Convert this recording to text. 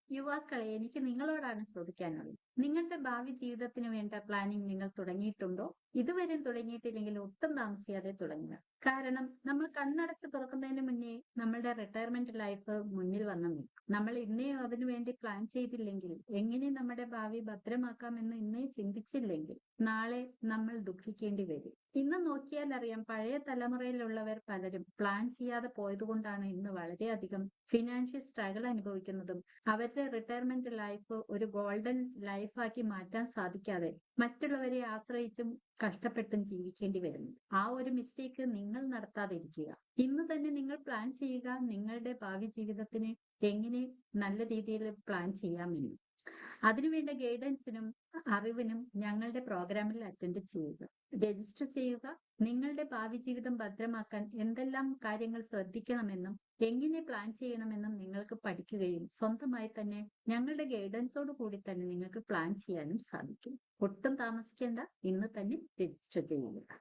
യുവാക്കളെ, എനിക്ക് നിങ്ങളോടാണ് ചോദിക്കാനുള്ളത്. നിങ്ങളുടെ ഭാവി ജീവിതത്തിന് വേണ്ട പ്ലാനിംഗ് നിങ്ങൾ തുടങ്ങിയിട്ടുണ്ടോ? ഇതുവരെ തുടങ്ങിയിട്ടില്ലെങ്കിൽ ഒട്ടും താമസിയാതെ തുടങ്ങുക. കാരണം നമ്മൾ കണ്ണടച്ച് തുറക്കുന്നതിന് മുന്നേ നമ്മളുടെ റിട്ടയർമെന്റ് ലൈഫ് മുന്നിൽ വന്നു നിൽക്കും. നമ്മൾ ഇന്നേ അതിനു വേണ്ടി പ്ലാൻ ചെയ്തില്ലെങ്കിൽ, എങ്ങനെ നമ്മുടെ ഭാവി ഭദ്രമാക്കാമെന്ന് ഇന്നേ ചിന്തിച്ചില്ലെങ്കിൽ, നാളെ നമ്മൾ ദുഃഖിക്കേണ്ടി വരും. ഇന്ന് നോക്കിയാൽ അറിയാം, പഴയ തലമുറയിലുള്ളവർ പലരും പ്ലാൻ ചെയ്യാതെ പോയതുകൊണ്ടാണ് ഇന്ന് വളരെയധികം ഫിനാൻഷ്യൽ സ്ട്രഗിൾ അനുഭവിക്കുന്നതും അവരുടെ റിട്ടയർമെന്റ് ലൈഫ് ഒരു ഗോൾഡൻ ലൈഫാക്കി മാറ്റാൻ സാധിക്കാതെ മറ്റുള്ളവരെ ആശ്രയിച്ചും കഷ്ടപ്പെട്ടും ജീവിക്കേണ്ടി വരുന്നു. ആ ഒരു മിസ്റ്റേക്ക് നിങ്ങൾ നടത്താതിരിക്കുക. ഇന്ന് തന്നെ നിങ്ങൾ പ്ലാൻ ചെയ്യുക, നിങ്ങളുടെ ഭാവി ജീവിതത്തിന് എങ്ങനെ നല്ല രീതിയിൽ പ്ലാൻ ചെയ്യാമെന്ന്. അതിനുവേണ്ട ഗൈഡൻസിനും അറിവിനും ഞങ്ങളുടെ പ്രോഗ്രാമിൽ അറ്റൻഡ് ചെയ്യുക, രജിസ്റ്റർ ചെയ്യുക. നിങ്ങളുടെ ഭാവി ജീവിതം ഭദ്രമാക്കാൻ എന്തെല്ലാം കാര്യങ്ങൾ ശ്രദ്ധിക്കണമെന്നും എങ്ങനെ പ്ലാൻ ചെയ്യണമെന്നും നിങ്ങൾക്ക് പഠിക്കുകയും സ്വന്തമായി തന്നെ ഞങ്ങളുടെ ഗൈഡൻസോട് കൂടി തന്നെ നിങ്ങൾക്ക് പ്ലാൻ ചെയ്യാനും സാധിക്കും. ഒട്ടും താമസിക്കേണ്ട, ഇന്ന് തന്നെ രജിസ്റ്റർ ചെയ്യുക.